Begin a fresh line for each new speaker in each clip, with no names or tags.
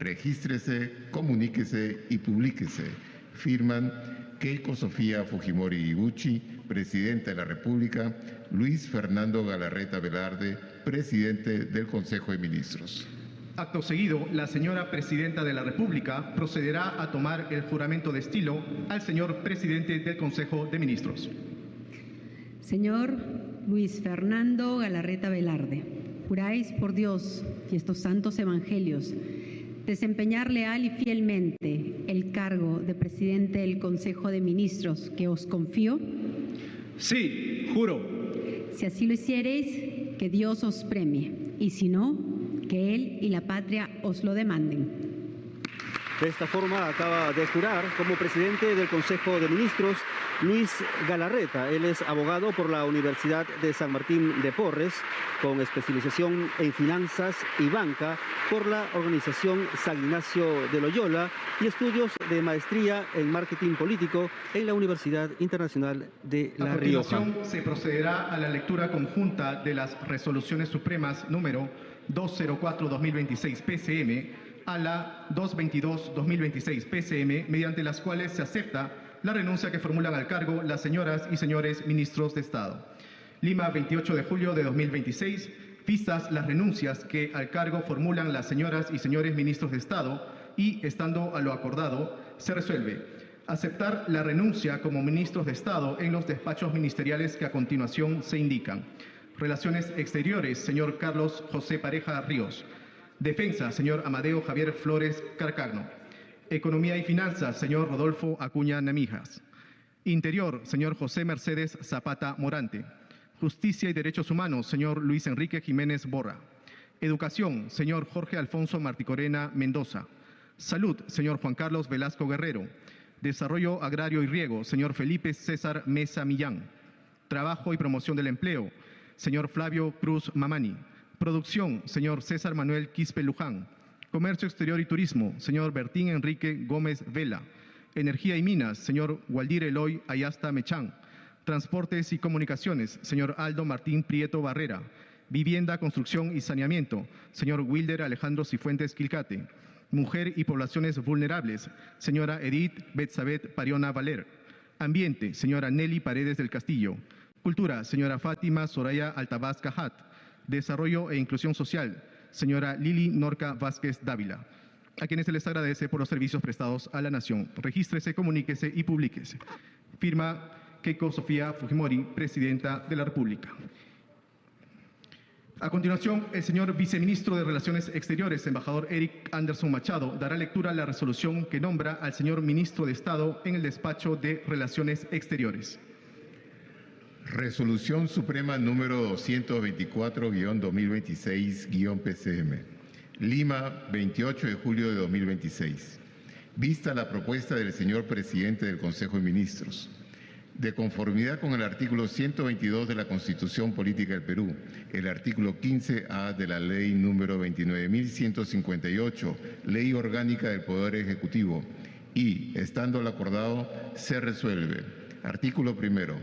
Regístrese, comuníquese y publíquese. Firman Keiko Sofía Fujimori Iguchi, Presidenta de la República, Luis Fernando Galarreta Velarde, Presidente del Consejo de Ministros.
Acto seguido, la señora Presidenta de la República procederá a tomar el juramento de estilo al señor Presidente del Consejo de Ministros.
Señor Luis Fernando Galarreta Velarde, juráis por Dios y estos santos evangelios desempeñar leal y fielmente el cargo de Presidente del Consejo de Ministros que os confío.
Sí, juro.
Si así lo hiciereis, que Dios os premie, y si no, que Él y la patria os lo demanden.
De esta forma acaba de jurar como presidente del Consejo de Ministros Luis Galarreta. Él es abogado por la Universidad de San Martín de Porres, con especialización en finanzas y banca por la organización San Ignacio de Loyola y estudios de maestría en marketing político en la Universidad Internacional de La Rioja.
A continuación se procederá a la lectura conjunta de las resoluciones supremas número 204-2026 PCM a la 222-2026 PCM, mediante las cuales se acepta la renuncia que formulan al cargo las señoras y señores ministros de Estado. Lima, 28 de julio de 2026, vistas las renuncias que al cargo formulan las señoras y señores ministros de Estado y, estando a lo acordado, se resuelve aceptar la renuncia como ministros de Estado en los despachos ministeriales que a continuación se indican. Relaciones Exteriores, señor Carlos José Pareja Ríos. Defensa, señor Amadeo Javier Flores Carcagno. Economía y Finanzas, señor Rodolfo Acuña Namijas. Interior, señor José Mercedes Zapata Morante. Justicia y Derechos Humanos, señor Luis Enrique Jiménez Borra. Educación, señor Jorge Alfonso Marticorena Mendoza. Salud, señor Juan Carlos Velasco Guerrero. Desarrollo Agrario y Riego, señor Felipe César Mesa Millán. Trabajo y Promoción del Empleo, señor Flavio Cruz Mamani. Producción, señor César Manuel Quispe Luján. Comercio Exterior y Turismo, señor Bertín Enrique Gómez Vela. Energía y Minas, señor Waldir Eloy Ayasta Mechán. Transportes y Comunicaciones, señor Aldo Martín Prieto Barrera. Vivienda, Construcción y Saneamiento, señor Wilder Alejandro Cifuentes Quilcate. Mujer y Poblaciones Vulnerables, señora Edith Betsabet Pariona Valer. Ambiente, señora Nelly Paredes del Castillo. Cultura, señora Fátima Soraya Altavaz Cajat. Desarrollo e Inclusión Social, señora Lili Norca Vázquez Dávila, a quienes se les agradece por los servicios prestados a la nación. Regístrese, comuníquese y publíquese. Firma Keiko Sofía Fujimori, Presidenta de la República. A continuación, el señor Viceministro de Relaciones Exteriores, embajador Eric Anderson Machado, dará lectura a la resolución que nombra al señor Ministro de Estado en el despacho de Relaciones Exteriores.
Resolución Suprema número 224-2026-PCM. Lima, 28 de julio de 2026. Vista la propuesta del señor Presidente del Consejo de Ministros. De conformidad con el artículo 122 de la Constitución Política del Perú, el artículo 15A de la Ley número 29.158, Ley Orgánica del Poder Ejecutivo, y, estando lo acordado, se resuelve. Artículo primero.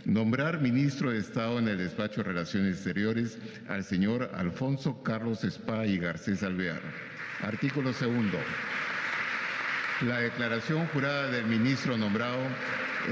Nombrar ministro de Estado en el Despacho de Relaciones Exteriores al señor Alfonso Carlos Spa y Garcés Alvear. Artículo segundo. La declaración jurada del ministro nombrado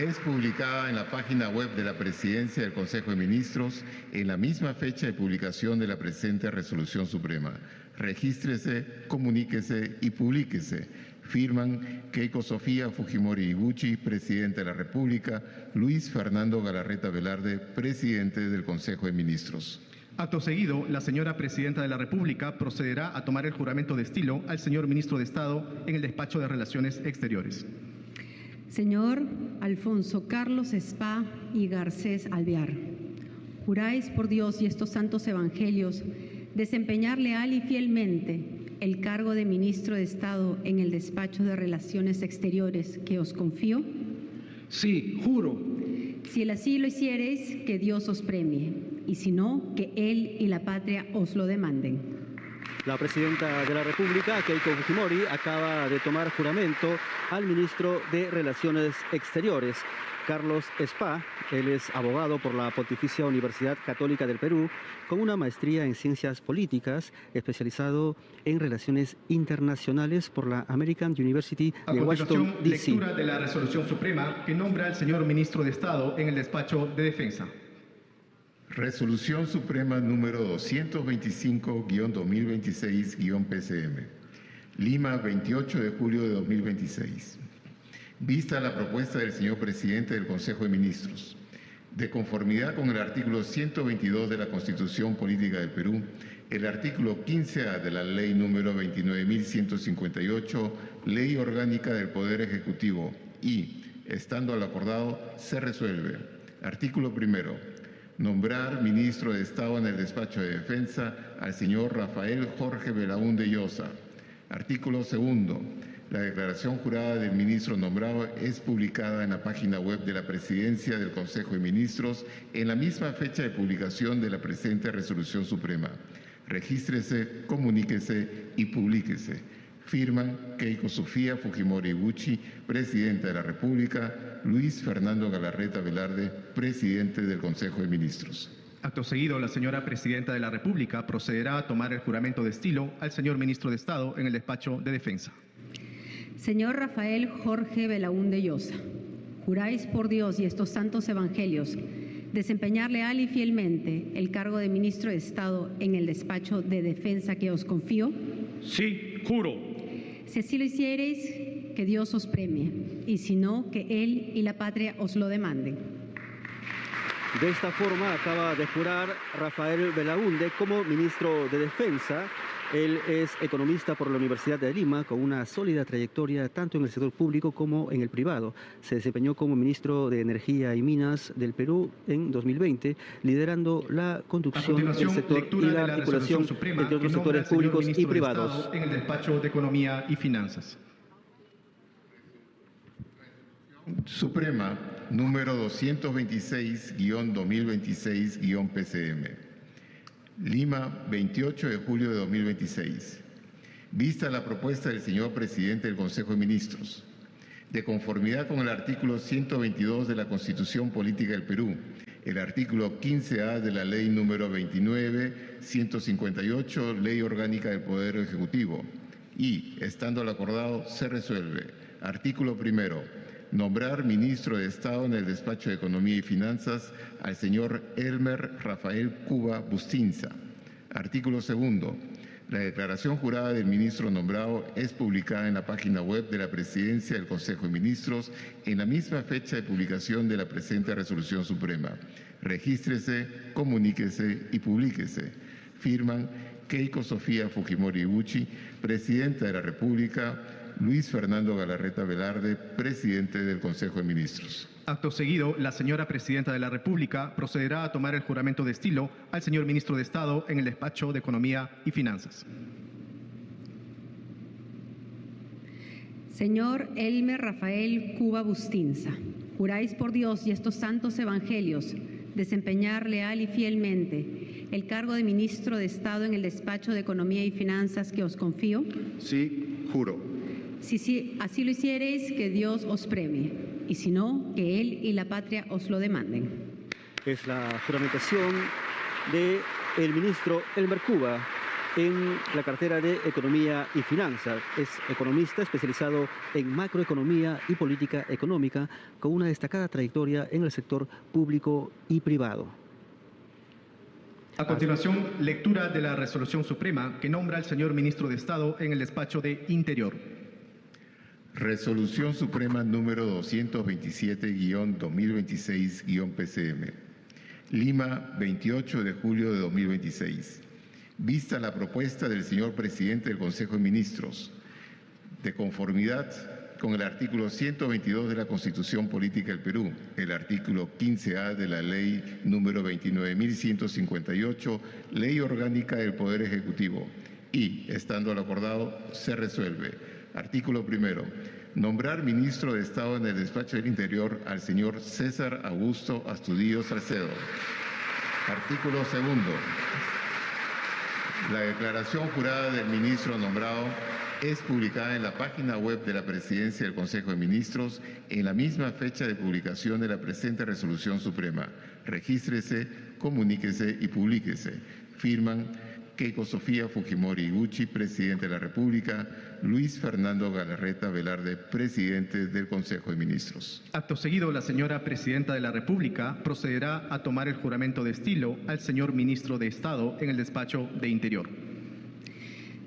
es publicada en la página web de la Presidencia del Consejo de Ministros en la misma fecha de publicación de la presente Resolución Suprema. Regístrese, comuníquese y publíquese. Firman Keiko Sofía Fujimori Iguchi, Presidente de la República, Luis Fernando Galarreta Velarde, Presidente del Consejo de Ministros.
Acto seguido, la señora Presidenta de la República procederá a tomar el juramento de estilo al señor Ministro de Estado en el Despacho de Relaciones Exteriores.
Señor Alfonso Carlos Spa y Garcés Alvear, juráis por Dios y estos santos evangelios desempeñar leal y fielmente el cargo de Ministro de Estado en el Despacho de Relaciones Exteriores que os confío.
Sí, juro.
Si así lo hiciereis, que Dios os premie, y si no, que Él y la patria os lo demanden.
La presidenta de la República, Keiko Fujimori, acaba de tomar juramento al ministro de Relaciones Exteriores, Carlos Spa. Él es abogado por la Pontificia Universidad Católica del Perú, con una maestría en Ciencias Políticas, especializado en Relaciones Internacionales por la American University de Washington, D.C.
Lectura de la Resolución Suprema que nombra al señor Ministro de Estado en el Despacho de Defensa.
Resolución Suprema número 225-2026-PCM. Lima, 28 de julio de 2026. Vista la propuesta del señor presidente del Consejo de Ministros, de conformidad con el artículo 122 de la Constitución Política del Perú, el artículo 15A de la Ley número 29.158, Ley Orgánica del Poder Ejecutivo, y, estando al acordado, se resuelve. Artículo primero. Nombrar ministro de Estado en el Despacho de Defensa al señor Rafael Jorge Belaúnde Llosa. Artículo segundo. La declaración jurada del ministro nombrado es publicada en la página web de la Presidencia del Consejo de Ministros en la misma fecha de publicación de la presente Resolución Suprema. Regístrese, comuníquese y publíquese. Firman Keiko Sofía Fujimori Gucci, Presidenta de la República, Luis Fernando Galarreta Velarde, Presidente del Consejo de Ministros.
Acto seguido, la señora Presidenta de la República procederá a tomar el juramento de estilo al señor Ministro de Estado en el Despacho de Defensa.
Señor Rafael Jorge Belaúnde Llosa, juráis por Dios y estos santos evangelios desempeñar leal y fielmente el cargo de Ministro de Estado en el Despacho de Defensa que os confío.
Sí, juro.
Si así lo hiciereis, que Dios os premie, y si no, que Él y la patria os lo demanden.
De esta forma acaba de jurar Rafael Belaúnde como ministro de Defensa. Él es economista por la Universidad de Lima, con una sólida trayectoria tanto en el sector público como en el privado. Se desempeñó como ministro de Energía y Minas del Perú en 2020, liderando la conducción del sector y la articulación entre otros sectores públicos y privados.
En el Despacho de Economía y Finanzas.
Suprema número 226-2026-PCM. Lima, 28 de julio de 2026. Vista la propuesta del señor presidente del Consejo de Ministros, de conformidad con el artículo 122 de la Constitución Política del Perú, el artículo 15A de la Ley número 29.158, Ley Orgánica del Poder Ejecutivo, y, estando al acordado, se resuelve. Artículo primero. Nombrar ministro de Estado en el Despacho de Economía y Finanzas al señor Elmer Rafael Cuba Bustinza. Artículo segundo. La declaración jurada del ministro nombrado es publicada en la página web de la Presidencia del Consejo de Ministros en la misma fecha de publicación de la presente Resolución Suprema. Regístrese, comuníquese y publíquese. Firman Keiko Sofía Fujimori Gucci, Presidenta de la República, Luis Fernando Galarreta Velarde, Presidente del Consejo de Ministros.
Acto seguido, la señora Presidenta de la República procederá a tomar el juramento de estilo al señor Ministro de Estado en el Despacho de Economía y Finanzas.
Señor Elmer Rafael Cuba Bustinza, juráis por Dios y estos santos evangelios desempeñar leal y fielmente el cargo de Ministro de Estado en el Despacho de Economía y Finanzas que os confío.
Sí, juro.
Si así lo hiciereis, que Dios os premie, y si no, que Él y la patria os lo demanden.
Es la juramentación del ministro Elmer Cuba en la cartera de Economía y Finanzas. Es economista especializado en macroeconomía y política económica, con una destacada trayectoria en el sector público y privado.
A continuación, lectura de la Resolución Suprema que nombra al señor Ministro de Estado en el Despacho de Interior.
Resolución Suprema número 227-2026-PCM. Lima, 28 de julio de 2026. Vista la propuesta del señor presidente del Consejo de Ministros, de conformidad con el artículo 122 de la Constitución Política del Perú, el artículo 15A de la Ley número 29.158, Ley Orgánica del Poder Ejecutivo, y, estando al acordado, se resuelve. Artículo primero. Nombrar ministro de Estado en el Despacho del Interior al señor César Augusto Astudillo Salcedo. Artículo segundo. La declaración jurada del ministro nombrado es publicada en la página web de la Presidencia del Consejo de Ministros en la misma fecha de publicación de la presente resolución suprema. Regístrese, comuníquese y publíquese. Firman Keiko Sofía Fujimori Iguchi, Presidente de la República; Luis Fernando Galarreta Velarde, Presidente del Consejo de Ministros.
Acto seguido, la señora Presidenta de la República procederá a tomar el juramento de estilo al señor Ministro de Estado en el despacho de Interior.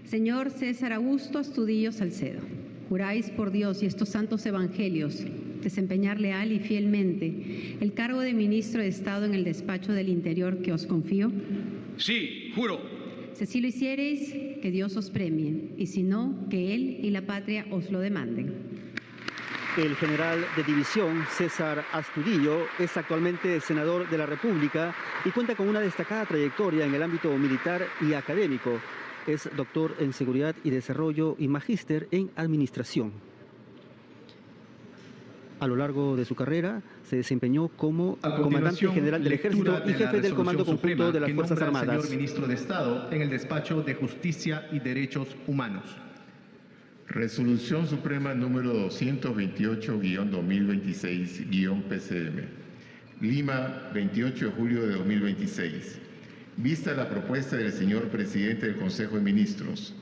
Señor César Augusto Astudillo Salcedo, juráis por Dios y estos santos evangelios desempeñar leal y fielmente el cargo de Ministro de Estado en el despacho del Interior que os confío.
Sí, juro.
Si así lo hiciereis, que Dios os premie, y si no, que Él y la patria os lo demanden.
El general de división César Astudillo es actualmente senador de la República y cuenta con una destacada trayectoria en el ámbito militar y académico. Es doctor en Seguridad y Desarrollo y magíster en Administración. A lo largo de su carrera se desempeñó como comandante general del Ejército y jefe del Comando Conjunto de las Fuerzas Armadas.
Señor Ministro de Estado en el despacho de Justicia y Derechos Humanos.
Resolución Suprema número 228-2026-PCM. Lima, 28 de julio de 2026. Vista la propuesta del señor Presidente del Consejo de Ministros,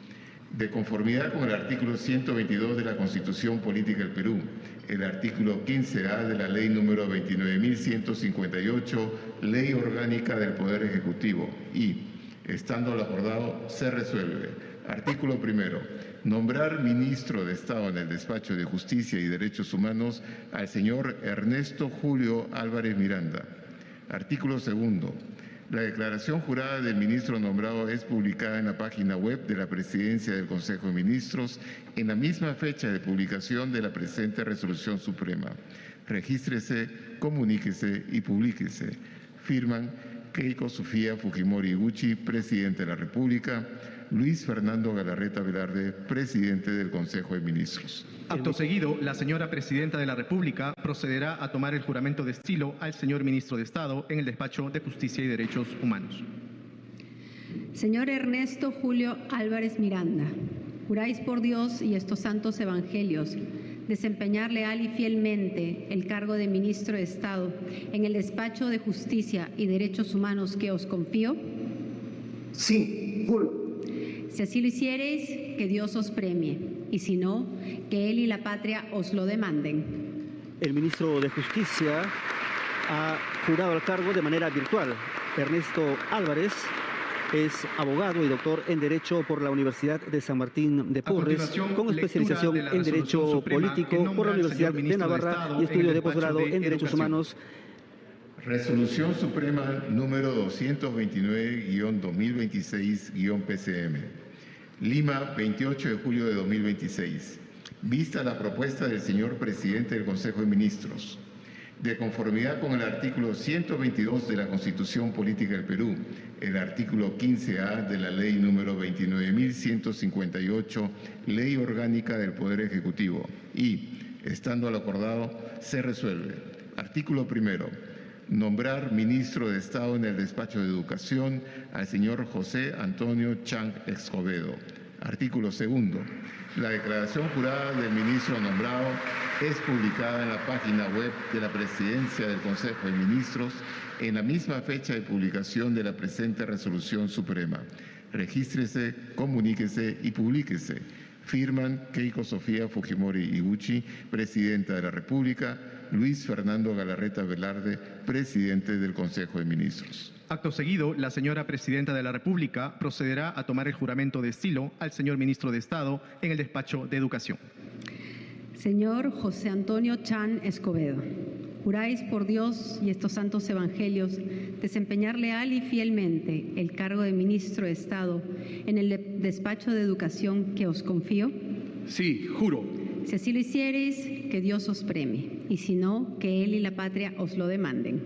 de conformidad con el artículo 122 de la Constitución Política del Perú, el artículo 15A de la Ley número 29.158, Ley Orgánica del Poder Ejecutivo, y, estando lo acordado, se resuelve. Artículo primero. Nombrar ministro de Estado en el Despacho de Justicia y Derechos Humanos al señor Ernesto Julio Álvarez Miranda. Artículo segundo. La declaración jurada del ministro nombrado es publicada en la página web de la Presidencia del Consejo de Ministros en la misma fecha de publicación de la presente resolución suprema. Regístrese, comuníquese y publíquese. Firman Keiko Sofía Fujimori Iguchi, Presidente de la República; Luis Fernando Galarreta Velarde, Presidente del Consejo de Ministros.
Acto seguido, la señora Presidenta de la República procederá a tomar el juramento de estilo al señor Ministro de Estado en el despacho de Justicia y Derechos Humanos.
Señor Ernesto Julio Álvarez Miranda, juráis por Dios y estos santos evangelios desempeñar leal y fielmente el cargo de Ministro de Estado en el despacho de Justicia y Derechos Humanos que os confío.
Sí, juro.
Si así lo hiciereis, que Dios os premie, y si no, que Él y la patria os lo demanden.
El ministro de Justicia ha jurado al cargo de manera virtual. Ernesto Álvarez es abogado y doctor en Derecho por la Universidad de San Martín de Porres, con especialización en Derecho Político por la Universidad de Navarra y estudio de posgrado en Derechos Humanos.
Resolución Suprema número 229-2026-PCM. Lima, 28 de julio de 2026. Vista la propuesta del señor Presidente del Consejo de Ministros, de conformidad con el artículo 122 de la Constitución Política del Perú, el artículo 15A de la Ley número 29.158, Ley Orgánica del Poder Ejecutivo, y, estando lo acordado, se resuelve. Artículo primero. Nombrar ministro de Estado en el despacho de Educación al señor José Antonio Chang Escobedo. Artículo segundo. La declaración jurada del ministro nombrado es publicada en la página web de la Presidencia del Consejo de Ministros en la misma fecha de publicación de la presente resolución suprema. Regístrese, comuníquese y publíquese. Firman Keiko Sofía Fujimori Iguchi, Presidenta de la República; Luis Fernando Galarreta Velarde, Presidente del Consejo de Ministros.
Acto seguido, la señora Presidenta de la República procederá a tomar el juramento de estilo al señor Ministro de Estado en el despacho de Educación.
Señor José Antonio Chan Escobedo, juráis por Dios y estos santos evangelios desempeñar leal y fielmente el cargo de Ministro de Estado en el despacho de Educación que os confío.
Sí, juro.
Si así lo hiciereis, que Dios os premie, y si no, que Él y la patria os lo demanden.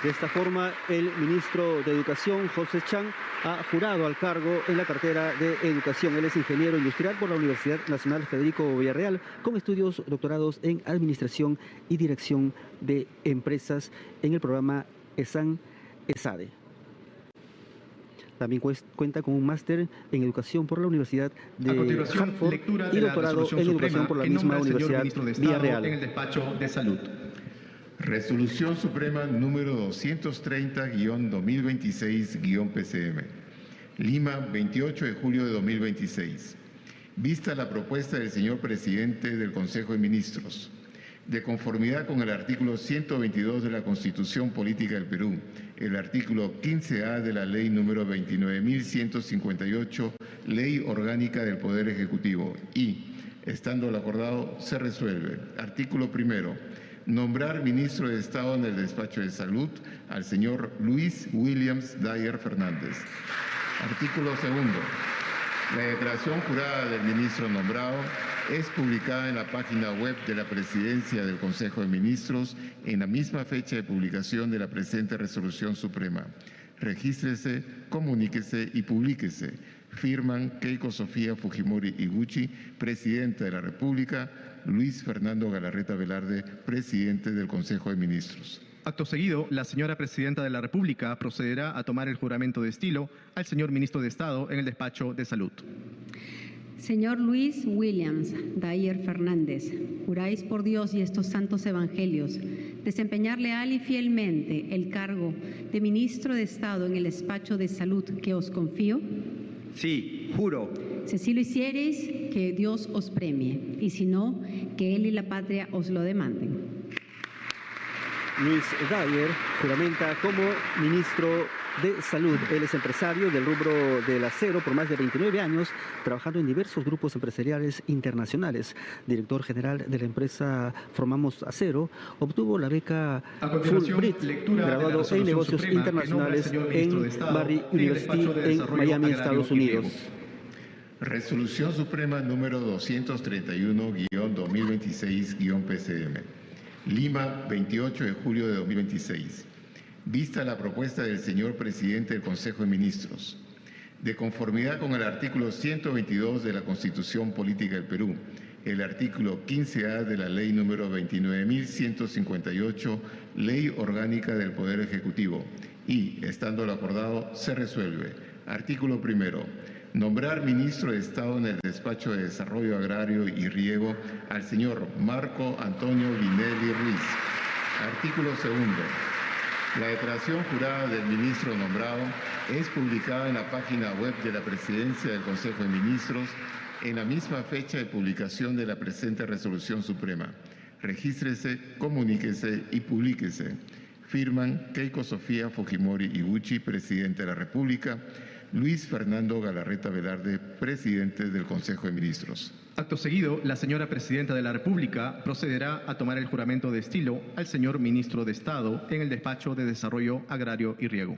De esta forma, el ministro de Educación, José Chang, ha jurado al cargo en la cartera de Educación. Él es ingeniero industrial por la Universidad Nacional Federico Villarreal, con estudios doctorados en Administración y Dirección de Empresas en el programa ESAN-ESADE. También cuenta con un máster en educación por la Universidad de
A continuación,
Hartford
lectura
y
de la
doctorado
resolución
en educación
suprema
por la
que
misma
nombra al señor
Universidad
ministro de Estado
Villarreal.
en el despacho de salud.
Resolución Suprema número 230-2026-PCM. Lima, 28 de julio de 2026. Vista la propuesta del señor presidente del Consejo de Ministros, de conformidad con el artículo 122 de la Constitución Política del Perú, el artículo 15A de la Ley número 29.158, Ley Orgánica del Poder Ejecutivo, y, estando lo acordado, se resuelve. Artículo primero. Nombrar ministro de Estado en el despacho de salud al señor Luis Williams Dyer Fernández. Artículo segundo. La declaración jurada del ministro nombrado es publicada en la página web de la Presidencia del Consejo de Ministros en la misma fecha de publicación de la presente resolución suprema. Regístrese, comuníquese y publíquese. Firman Keiko Sofía Fujimori Iguchi, Presidenta de la República, Luis Fernando Galarreta Velarde, Presidente del Consejo de Ministros.
Acto seguido, la señora Presidenta de la República procederá a tomar el juramento de estilo al señor Ministro de Estado en el despacho de salud.
Señor Luis Williams Dyer Fernández, juráis por Dios y estos santos evangelios desempeñar leal y fielmente el cargo de Ministro de Estado en el despacho de salud que os confío.
Sí, juro.
Si así lo hiciereis, que Dios os premie, y si no, que Él y la patria os lo demanden.
Luis Dyer juramenta como ministro de Salud. Él es empresario del rubro del acero por más de 29 años, trabajando en diversos grupos empresariales internacionales. Director general de la empresa Formamos Acero, obtuvo la beca Fulbright, graduado en negocios internacionales en Barry University en Miami, Estados Unidos.
Resolución Suprema número 231-2026-PCM. Lima, 28 de julio de 2026. Vista la propuesta del señor presidente del Consejo de Ministros, de conformidad con el artículo 122 de la Constitución Política del Perú, el artículo 15A de la Ley número 29.158, Ley Orgánica del Poder Ejecutivo, y, estando lo acordado, se resuelve. Artículo primero. Nombrar ministro de Estado en el despacho de Desarrollo Agrario y Riego al señor Marco Antonio Vinelli Ruiz. Artículo segundo. La declaración jurada del ministro nombrado es publicada en la página web de la Presidencia del Consejo de Ministros en la misma fecha de publicación de la presente resolución suprema. Regístrese, comuníquese y publíquese. Firman Keiko Sofía Fujimori Iguchi, Presidente de la República, Luis Fernando Galarreta Velarde, Presidente del Consejo de Ministros.
Acto seguido, la señora Presidenta de la República procederá a tomar el juramento de estilo al señor Ministro de Estado en el despacho de Desarrollo Agrario y Riego.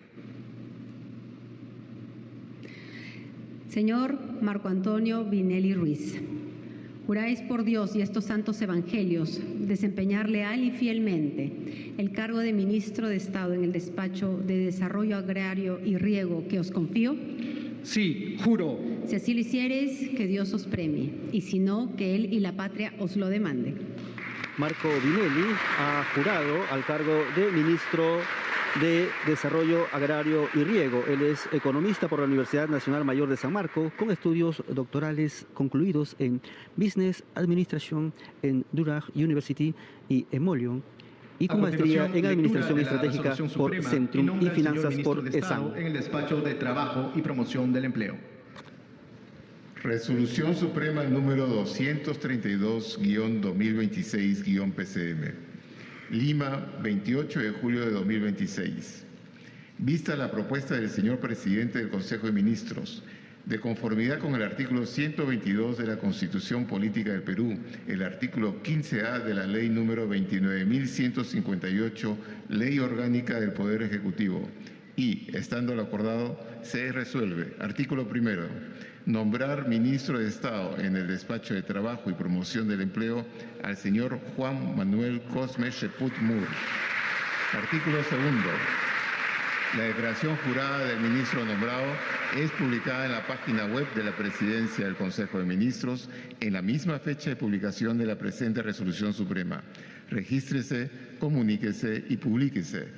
Señor Marco Antonio Vinelli Ruiz, juráis por Dios y estos santos evangelios desempeñar leal y fielmente el cargo de Ministro de Estado en el despacho de Desarrollo Agrario y Riego que os confío.
Sí, juro.
Si así lo hiciereis, que Dios os premie, y si no, que Él y la patria os lo demanden.
Marco Vinelli ha jurado al cargo de ministro de Desarrollo Agrario y Riego. Él es economista por la Universidad Nacional Mayor de San Marcos, con estudios doctorales concluidos en Business Administration en Durham University y Emollon, y con maestría en Administración Estratégica por Centrum y Finanzas por ESAM.
En el despacho de Trabajo y Promoción del Empleo.
Resolución Suprema número 232-2026-PCM. Lima, 28 de julio de 2026. Vista la propuesta del señor presidente del Consejo de Ministros, de conformidad con el artículo 122 de la Constitución Política del Perú, el artículo 15A de la Ley número 29.158, Ley Orgánica del Poder Ejecutivo, y, estando lo acordado, se resuelve. Artículo primero. Nombrar ministro de Estado en el despacho de Trabajo y Promoción del Empleo al señor Juan Manuel Cosme Cheput Mur. Artículo segundo. La declaración jurada del ministro nombrado es publicada en la página web de la Presidencia del Consejo de Ministros en la misma fecha de publicación de la presente resolución suprema. Regístrese, comuníquese y publíquese.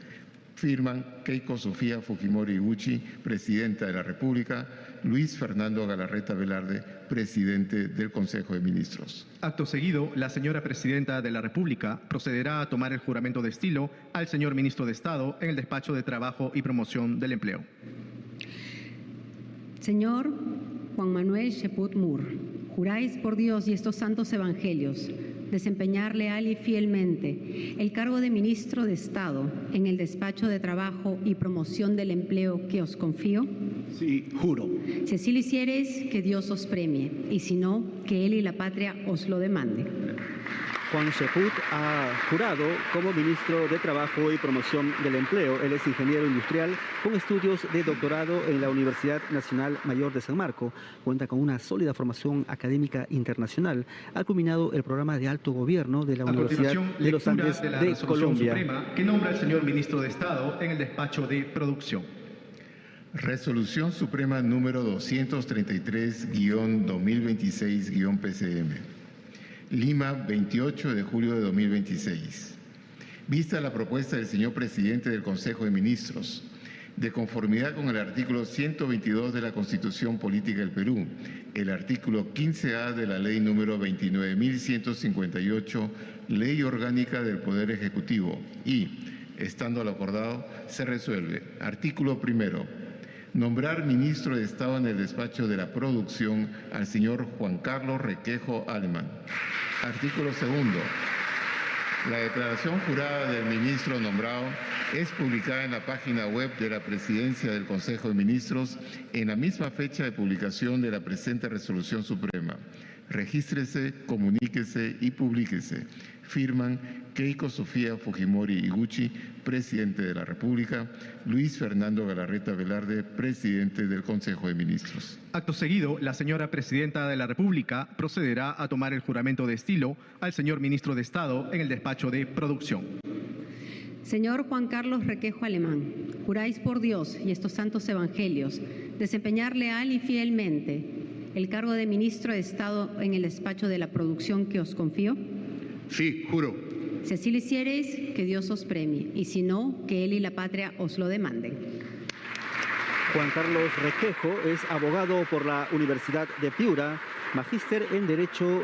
Firman Keiko Sofía Fujimori Iguchi, Presidenta de la República, Luis Fernando Galarreta Velarde, Presidente del Consejo de Ministros.
Acto seguido, la señora Presidenta de la República procederá a tomar el juramento de estilo al señor Ministro de Estado en el Despacho de Trabajo y Promoción del Empleo.
Señor Juan Manuel Cheput Mur, juráis por Dios y estos santos evangelios desempeñar leal y fielmente el cargo de Ministro de Estado en el Despacho de Trabajo y Promoción del Empleo que os confío.
Sí, juro.
Si así lo hiciereis, que Dios os premie, y si no, que Él y la patria os lo demande.
Juan Cheput ha jurado como Ministro de Trabajo y Promoción del Empleo. Él es ingeniero industrial con estudios de doctorado en la Universidad Nacional Mayor de San Marco. Cuenta con una sólida formación académica internacional. Ha culminado el programa de alto gobierno de la Universidad de los Andes
de la
de
Resolución
Colombia.
Suprema que nombra al señor Ministro de Estado en el Despacho de Producción.
Resolución Suprema número 233-2026-PCM. Lima, 28 de julio de 2026. Vista la propuesta del señor Presidente del Consejo de Ministros, de conformidad con el artículo 122 de la Constitución Política del Perú, el artículo 15A de la Ley número 29.158, Ley Orgánica del Poder Ejecutivo, y, estando lo acordado, se resuelve. Artículo primero. Nombrar Ministro de Estado en el Despacho de la Producción al señor Juan Carlos Requejo Alemán. Artículo segundo. La declaración jurada del ministro nombrado es publicada en la página web de la Presidencia del Consejo de Ministros en la misma fecha de publicación de la presente Resolución Suprema. Regístrese, comuníquese y publíquese. Firman Keiko Sofía Fujimori Iguchi, Presidente de la República, Luis Fernando Galarreta Velarde, Presidente del Consejo de Ministros.
Acto seguido, la señora Presidenta de la República procederá a tomar el juramento de estilo al señor Ministro de Estado en el Despacho de Producción.
Señor Juan Carlos Requejo Alemán, juráis por Dios y estos santos evangelios desempeñar leal y fielmente el cargo de Ministro de Estado en el Despacho de la Producción que os confío.
Sí, juro.
Si así lo hiciereis, que Dios os premie, y si no, que Él y la patria os lo demanden.
Juan Carlos Requejo es abogado por la Universidad de Piura, magíster en Derecho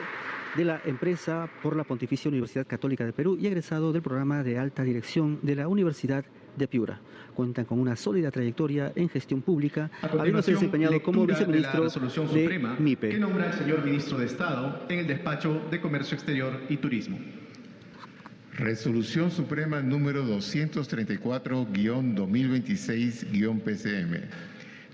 de la Empresa por la Pontificia Universidad Católica de Perú y egresado del programa de alta dirección de la Universidad de Piura. Cuentan con una sólida trayectoria en gestión pública, habiéndose desempeñado como viceministro
de la Resolución Suprema
de MIPE.
que nombra al señor Ministro de Estado en el Despacho de Comercio Exterior y Turismo.
Resolución Suprema número 234-2026-PCM.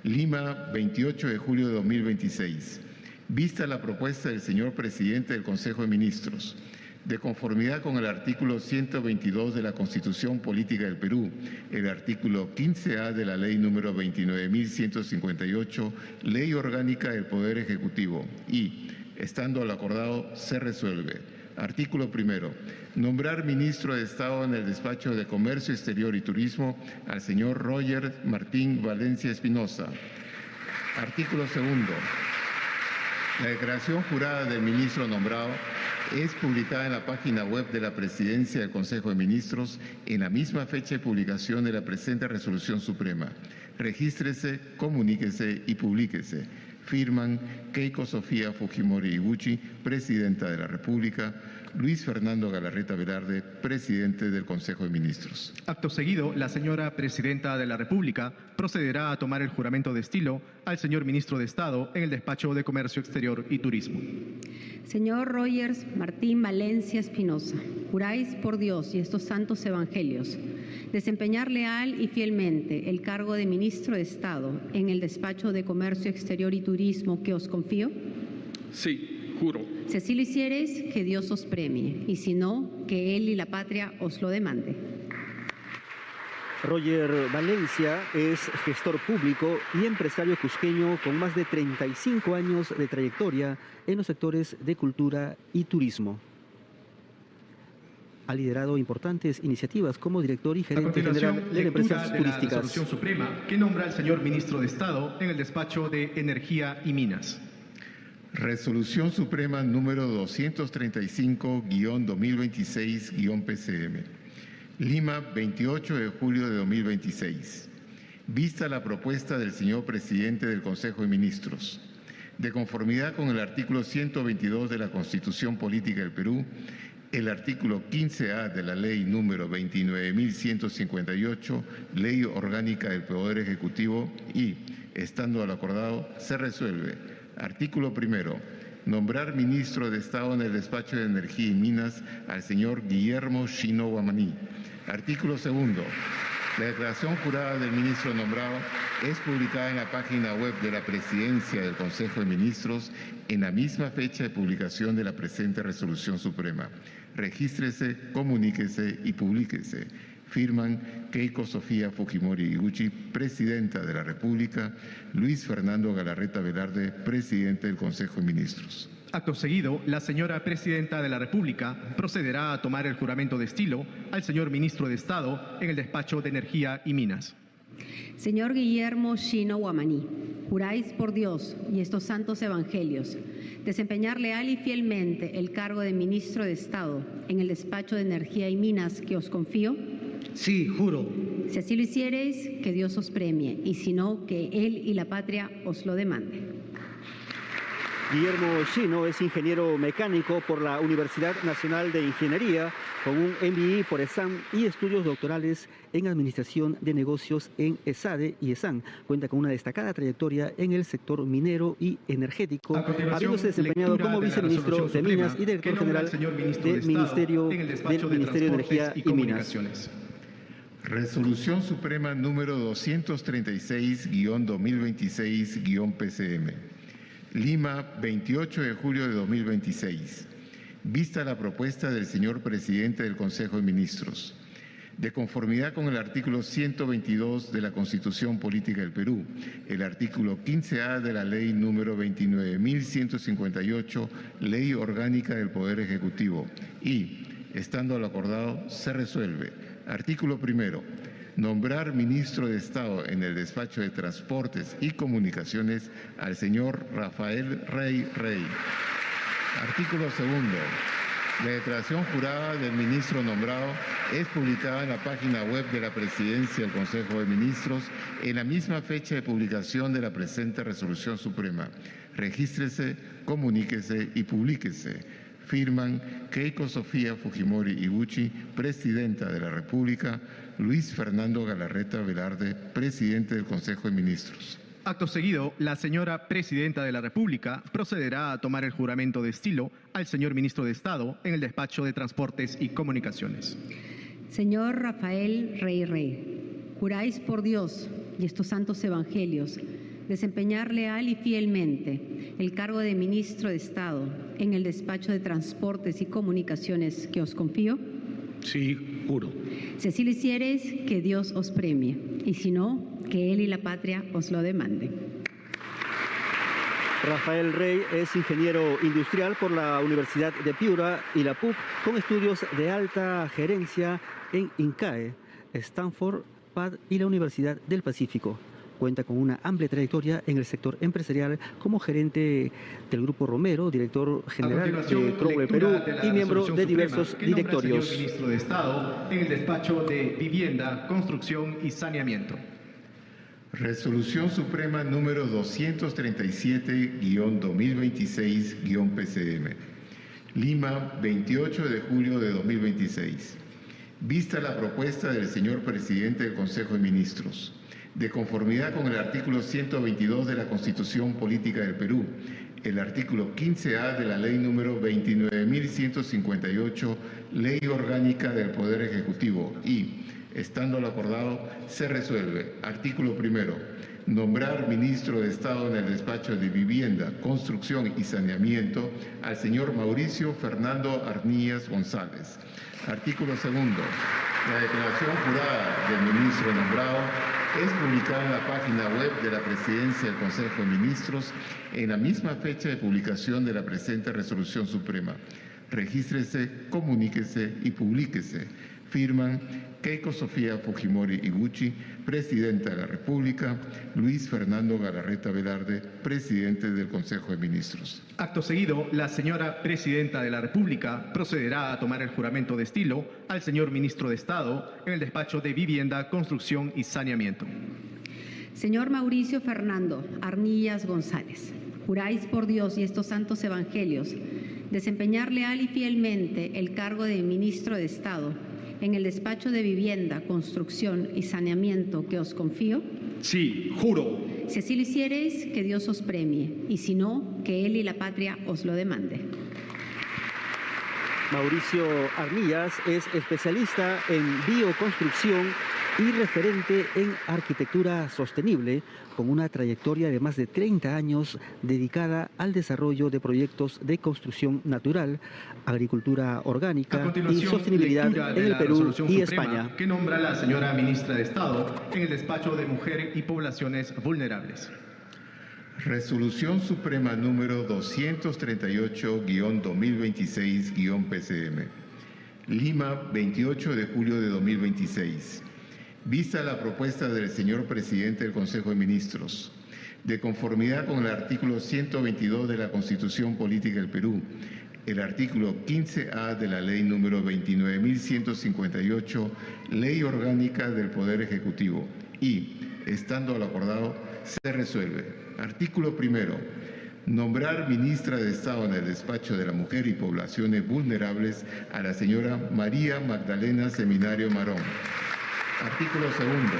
Lima, 28 de julio de 2026. Vista la propuesta del señor Presidente del Consejo de Ministros, de conformidad con el artículo 122 de la Constitución Política del Perú, el artículo 15A de la Ley número 29.158, Ley Orgánica del Poder Ejecutivo, y, estando lo acordado, se resuelve. Artículo primero. Nombrar Ministro de Estado en el Despacho de Comercio Exterior y Turismo al señor Roger Martín Valencia Espinosa. Artículo segundo. La declaración jurada del ministro nombrado es publicada en la página web de la Presidencia del Consejo de Ministros en la misma fecha de publicación de la presente Resolución Suprema. Regístrese, comuníquese y publíquese. Firman Keiko Sofía Fujimori Iguchi, Presidenta de la República, Luis Fernando Galarreta Velarde, Presidente del Consejo de Ministros.
Acto seguido, la señora Presidenta de la República procederá a tomar el juramento de estilo al señor Ministro de Estado en el Despacho de Comercio Exterior y Turismo.
Señor Rogers Martín Valencia Espinosa, juráis por Dios y estos santos evangelios desempeñar leal y fielmente el cargo de Ministro de Estado en el Despacho de Comercio Exterior y Turismo que os confío.
Sí, juro.
Si así lo hiciereis, que Dios os premie, y si no, que Él y la patria os lo demande.
Roger Valencia es gestor público y empresario cusqueño con más de 35 años de trayectoria en los sectores de cultura y turismo. Ha liderado importantes iniciativas como director y gerente general de empresas
de
turísticas.
La Resolución Suprema que nombra al señor Ministro de Estado en el Despacho de Energía y Minas.
Resolución Suprema número 235-2026-PCM. Lima, 28 de julio de 2026. Vista la propuesta del señor presidente del Consejo de Ministros, de conformidad con el artículo 122 de la Constitución Política del Perú, el artículo 15A de la Ley número 29.158, Ley Orgánica del Poder Ejecutivo, y, estando lo acordado, se resuelve. Artículo primero. Nombrar ministro de Estado en el Despacho de Energía y Minas al señor Guillermo Shino Guamaní. Artículo segundo. La declaración jurada del ministro nombrado es publicada en la página web de la Presidencia del Consejo de Ministros en la misma fecha de publicación de la presente resolución suprema. Regístrese, comuníquese y publíquese. Firman Keiko Sofía Fujimori Iguchi, Presidenta de la República, Luis Fernando Galarreta Velarde, Presidente del Consejo de Ministros.
Acto seguido, la señora Presidenta de la República procederá a tomar el juramento de estilo al señor Ministro de Estado en el Despacho de Energía y Minas.
Señor Guillermo Shino Guamaní, juráis por Dios y estos santos evangelios desempeñar leal y fielmente el cargo de Ministro de Estado en el Despacho de Energía y Minas que os confío.
Sí, juro.
Si así lo hiciereis, que Dios os premie, y si no, que Él y la patria os lo demande.
Guillermo Shino es ingeniero mecánico por la Universidad Nacional de Ingeniería, con un MBA por ESAM y estudios doctorales en Administración de Negocios en ESADE y ESAN. Cuenta con una destacada trayectoria en el sector minero y energético, habiéndose desempeñado como viceministro de Minas y director general del Ministerio de Energía y Minas.
Resolución Suprema número 236-2026-PCM. Lima, 28 de julio de 2026. Vista la propuesta del señor presidente del Consejo de Ministros, de conformidad con el artículo 122 de la Constitución Política del Perú, el artículo 15A de la Ley número 29.158, Ley Orgánica del Poder Ejecutivo, y, estando lo acordado, se resuelve. Artículo primero. Nombrar ministro de Estado en el Despacho de Transportes y Comunicaciones al señor Rafael Rey. Artículo segundo. La declaración jurada del ministro nombrado es publicada en la página web de la Presidencia del Consejo de Ministros en la misma fecha de publicación de la presente resolución suprema. Regístrese, comuníquese y publíquese. Firman Keiko Sofía Fujimori Iguchi, Presidenta de la República, Luis Fernando Galarreta Velarde, Presidente del Consejo de Ministros.
Acto seguido, la señora Presidenta de la República procederá a tomar el juramento de estilo al señor Ministro de Estado en el Despacho de Transportes y Comunicaciones.
Señor Rafael Rey, juráis por Dios y estos santos evangelios desempeñar leal y fielmente el cargo de Ministro de Estado en el Despacho de Transportes y Comunicaciones que os confío.
Sí, juro.
Si así lo hiciereis, que Dios os premie, y si no, que Él y la patria os lo demanden.
Rafael Rey es ingeniero industrial por la Universidad de Piura y la PUC, con estudios de alta gerencia en INCAE, Stanford, PAD y la Universidad del Pacífico. Cuenta con una amplia trayectoria en el sector empresarial como gerente del Grupo Romero, director general de Crowell Perú y miembro de diversos directorios.
Señor Ministro de Estado en el Despacho de Vivienda, Construcción y Saneamiento.
Resolución Suprema número 237-2026-PCM. Lima, 28 de julio de 2026. Vista la propuesta del señor presidente del Consejo de Ministros, de conformidad con el artículo 122 de la Constitución Política del Perú, el artículo 15A de la Ley número 29.158, Ley Orgánica del Poder Ejecutivo, y, estando lo acordado, se resuelve. Artículo primero. Nombrar ministro de Estado en el Despacho de Vivienda, Construcción y Saneamiento al señor Mauricio Fernando Arnillas González. Artículo segundo. La declaración jurada del ministro nombrado es publicada en la página web de la Presidencia del Consejo de Ministros en la misma fecha de publicación de la presente resolución suprema. Regístrese, comuníquese y publíquese. Firman Keiko Sofía Fujimori Iguchi, Presidenta de la República, Luis Fernando Galarreta Velarde, Presidente del Consejo de Ministros.
Acto seguido, la señora Presidenta de la República procederá a tomar el juramento de estilo al señor Ministro de Estado en el despacho de Vivienda, Construcción y Saneamiento.
Señor Mauricio Fernando Arnillas González, juráis por Dios y estos santos evangelios desempeñar leal y fielmente el cargo de Ministro de Estado en el despacho de Vivienda, Construcción y Saneamiento que os confío.
Sí, juro.
Si así lo hiciereis, que Dios os premie, y si no, que Él y la patria os lo demande.
Mauricio Arnillas es especialista en bioconstrucción y referente en arquitectura sostenible, con una trayectoria de más de 30 años dedicada al desarrollo de proyectos de construcción natural, agricultura orgánica y sostenibilidad en el Perú y España.
Que nombra la señora Ministra de Estado en el despacho de Mujer y Poblaciones Vulnerables.
Resolución Suprema número 238-2026-PCM. Lima, 28 de julio de 2026. Vista la propuesta del señor Presidente del Consejo de Ministros, de conformidad con el artículo 122 de la Constitución Política del Perú, el artículo 15A de la Ley número 29.158, Ley Orgánica del Poder Ejecutivo, y, estando lo acordado, se resuelve. Artículo primero. Nombrar ministra de Estado en el despacho de la Mujer y Poblaciones Vulnerables a la señora María Magdalena Seminario Marón. Artículo segundo.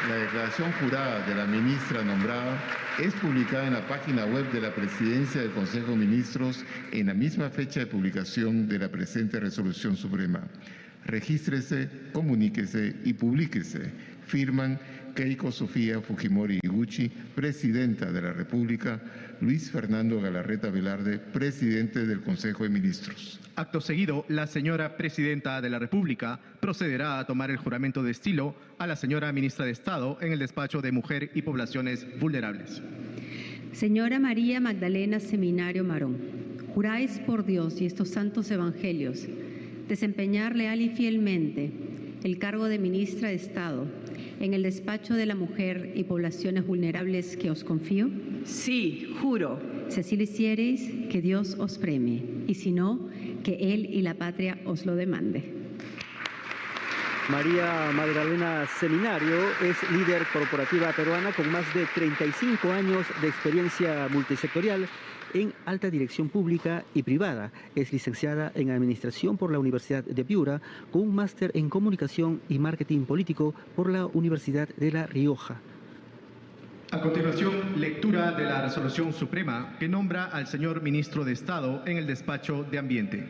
La declaración jurada de la ministra nombrada es publicada en la página web de la Presidencia del Consejo de Ministros en la misma fecha de publicación de la presente Resolución Suprema. Regístrese, comuníquese y publíquese. Firman Keiko Sofía Fujimori Iguchi, Presidenta de la República, Luis Fernando Galarreta Velarde, Presidente del Consejo de Ministros.
Acto seguido, la señora Presidenta de la República procederá a tomar el juramento de estilo a la señora Ministra de Estado en el despacho de Mujer y Poblaciones Vulnerables.
Señora María Magdalena Seminario Marón, juráis por Dios y estos santos evangelios desempeñar leal y fielmente el cargo de Ministra de Estado en el despacho de la Mujer y Poblaciones Vulnerables que os confío.
Sí, juro.
Si así lo hiciereis, que Dios os premie, y si no, que Él y la patria os lo demande.
María Magdalena Seminario es líder corporativa peruana con más de 35 años de experiencia multisectorial en alta dirección pública y privada. Es licenciada en Administración por la Universidad de Piura, con un máster en Comunicación y Marketing Político por la Universidad de La Rioja.
A continuación, lectura de la Resolución Suprema que nombra al señor Ministro de Estado en el despacho de Ambiente.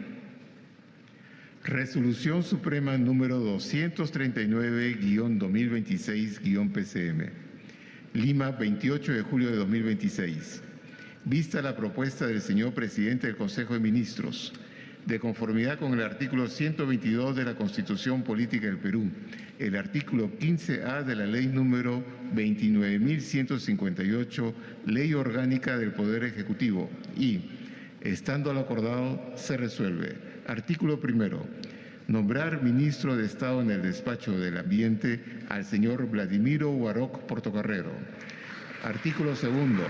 Resolución Suprema número 239-2026-PCM. Lima, 28 de julio de 2026. Vista la propuesta del señor Presidente del Consejo de Ministros, de conformidad con el artículo 122 de la Constitución Política del Perú, el artículo 15A de la Ley número 29.158, Ley Orgánica del Poder Ejecutivo, y, estando lo acordado, se resuelve. Artículo primero. Nombrar ministro de Estado en el despacho del Ambiente al señor Vladimiro Huaroc Portocarrero. Artículo segundo.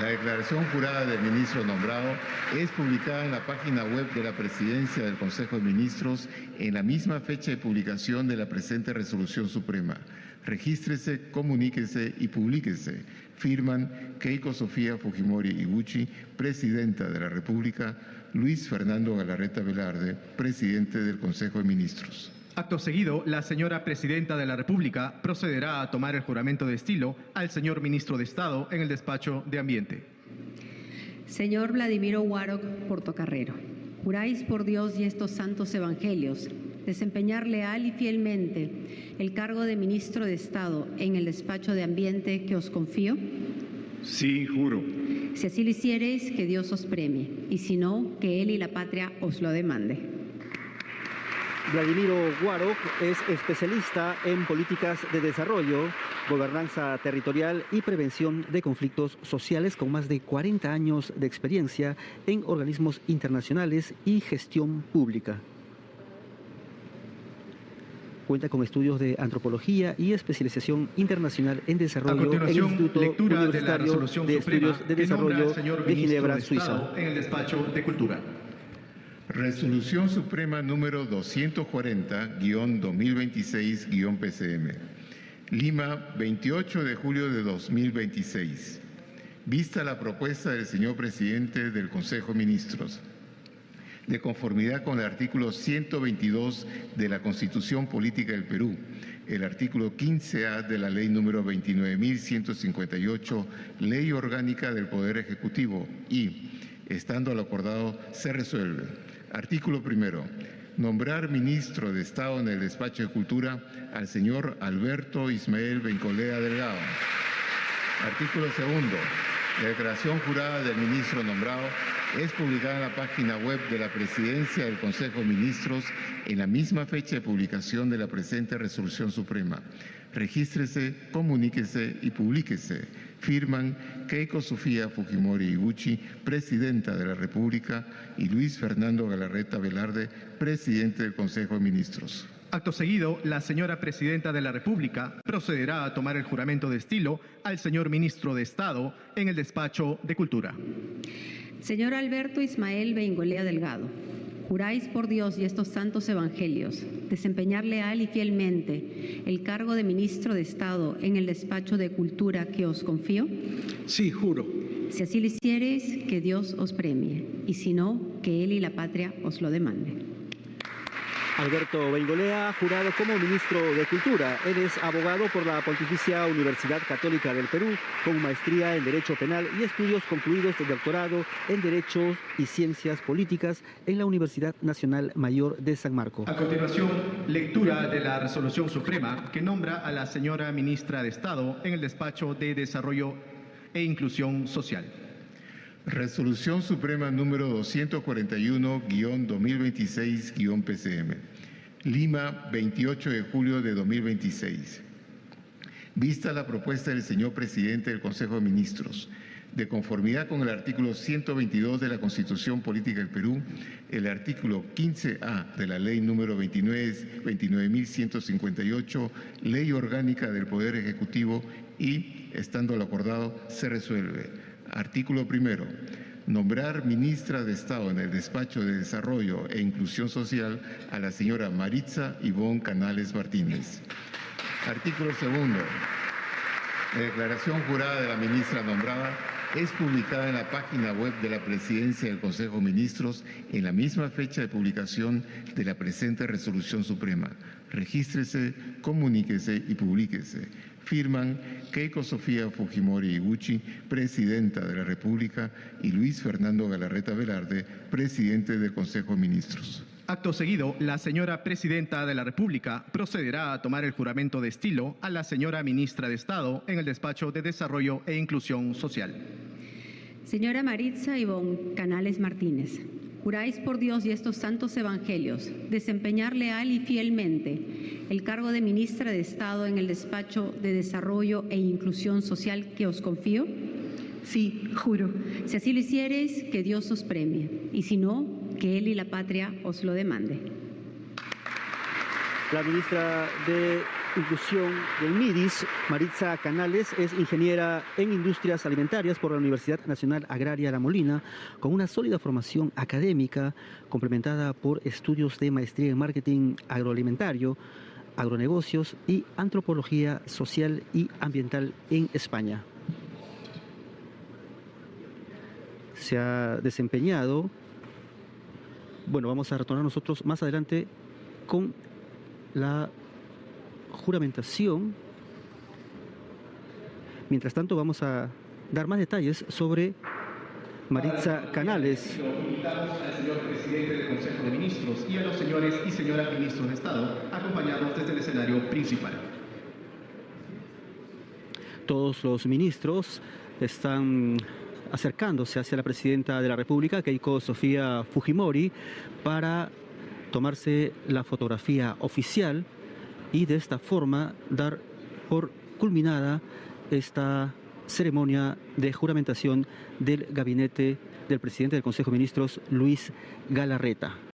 La declaración jurada del ministro nombrado es publicada en la página web de la Presidencia del Consejo de Ministros en la misma fecha de publicación de la presente Resolución Suprema. Regístrese, comuníquese y publíquese. Firman Keiko Sofía Fujimori Iguchi, Presidenta de la República, Luis Fernando Galarreta Velarde, Presidente del Consejo de Ministros.
Acto seguido, la señora Presidenta de la República procederá a tomar el juramento de estilo al señor Ministro de Estado en el despacho de Ambiente.
Señor Vladimiro Huaroc Portocarrero, juráis por Dios y estos santos evangelios desempeñar leal y fielmente el cargo de Ministro de Estado en el despacho de Ambiente que os confío.
Sí, juro.
Si así lo hiciereis, que Dios os premie, y si no, que Él y la patria os lo demande.
Vladimiro Huaroc es especialista en políticas de desarrollo, gobernanza territorial y prevención de conflictos sociales, con más de 40 años de experiencia en organismos internacionales y gestión pública. Cuenta con estudios de antropología y especialización internacional en desarrollo en el
continuación,
Instituto
lectura de la
Universitario
Resolución
de
Suprema
Estudios de
que nombra
Desarrollo
al señor
de
Ministro
Ginebra,
de
Suiza.
Estado en el Despacho de Cultura.
Resolución Suprema número 240-2026-PCM. Lima, 28 de julio de 2026. Vista la propuesta del señor presidente del Consejo de Ministros, de conformidad con el artículo 122 de la Constitución Política del Perú, el artículo 15A de la Ley número 29.158, Ley Orgánica del Poder Ejecutivo, y, estando lo acordado, se resuelve. Artículo primero. Nombrar ministro de Estado en el Despacho de Cultura al señor Alberto Ismael Bencolea Delgado. Artículo segundo. La declaración jurada del ministro nombrado es publicada en la página web de la Presidencia del Consejo de Ministros en la misma fecha de publicación de la presente Resolución Suprema. Regístrese, comuníquese y publíquese. Firman Keiko Sofía Fujimori Iguchi, Presidenta de la República, y Luis Fernando Galarreta Velarde, Presidente del Consejo de Ministros.
Acto seguido, la señora Presidenta de la República procederá a tomar el juramento de estilo al señor Ministro de Estado en el Despacho de Cultura.
Señor Alberto Ismael Bencolea Delgado, juráis por Dios y estos santos evangelios desempeñar leal y fielmente el cargo de Ministro de Estado en el Despacho de Cultura que os confío.
Sí, juro.
Si así lo hiciereis, que Dios os premie, y si no, que Él y la patria os lo demanden.
Alberto Bencolea, jurado como ministro de Cultura. Él es abogado por la Pontificia Universidad Católica del Perú, con maestría en Derecho Penal y estudios concluidos de doctorado en Derecho y Ciencias Políticas en la Universidad Nacional Mayor de San Marcos.
A continuación, lectura de la Resolución Suprema que nombra a la señora Ministra de Estado en el Despacho de Desarrollo e Inclusión Social.
Resolución Suprema número 241-2026-PCM. Lima, 28 de julio de 2026. Vista la propuesta del señor presidente del Consejo de Ministros, de conformidad con el artículo 122 de la Constitución Política del Perú, el artículo 15A de la Ley número 29.158, Ley Orgánica del Poder Ejecutivo, y, estando lo acordado, se resuelve. Artículo primero. Nombrar ministra de Estado en el Despacho de Desarrollo e Inclusión Social a la señora Maritza Ivonne Canales Martínez. Artículo segundo. La declaración jurada de la ministra nombrada es publicada en la página web de la Presidencia del Consejo de Ministros en la misma fecha de publicación de la presente Resolución Suprema. Regístrese, comuníquese y publíquese. Firman Keiko Sofía Fujimori Iguchi, Presidenta de la República, y Luis Fernando Galarreta Velarde, Presidente del Consejo de Ministros.
Acto seguido, la señora Presidenta de la República procederá a tomar el juramento de estilo a la señora Ministra de Estado en el Despacho de Desarrollo e Inclusión Social.
Señora Maritza Ivonne Canales Martínez, juráis por Dios y estos santos evangelios desempeñar leal y fielmente el cargo de Ministra de Estado en el Despacho de Desarrollo e Inclusión Social que os confío.
Sí, juro.
Si así lo hiciereis, que Dios os premie, y si no, que Él y la patria os lo demande.
La ministra de Inclusión del MIDIS, Maritza Canales, es ingeniera en Industrias Alimentarias por la Universidad Nacional Agraria La Molina, con una sólida formación académica complementada por estudios de maestría en marketing agroalimentario, agronegocios y antropología social y ambiental en España. Se ha desempeñado, bueno, vamos a retornar nosotros más adelante con la juramentación. Mientras tanto, vamos a dar más detalles sobre Maritza Canales.
Invitamos al señor Presidente del Consejo de Ministros y a los señores y señoras Ministros de Estado a acompañarnos desde el escenario principal.
Todos los ministros están acercándose hacia la Presidenta de la República, Keiko Sofía Fujimori, para tomarse la fotografía oficial y de esta forma dar por culminada esta ceremonia de juramentación del gabinete del presidente del Consejo de Ministros, Luis Galarreta.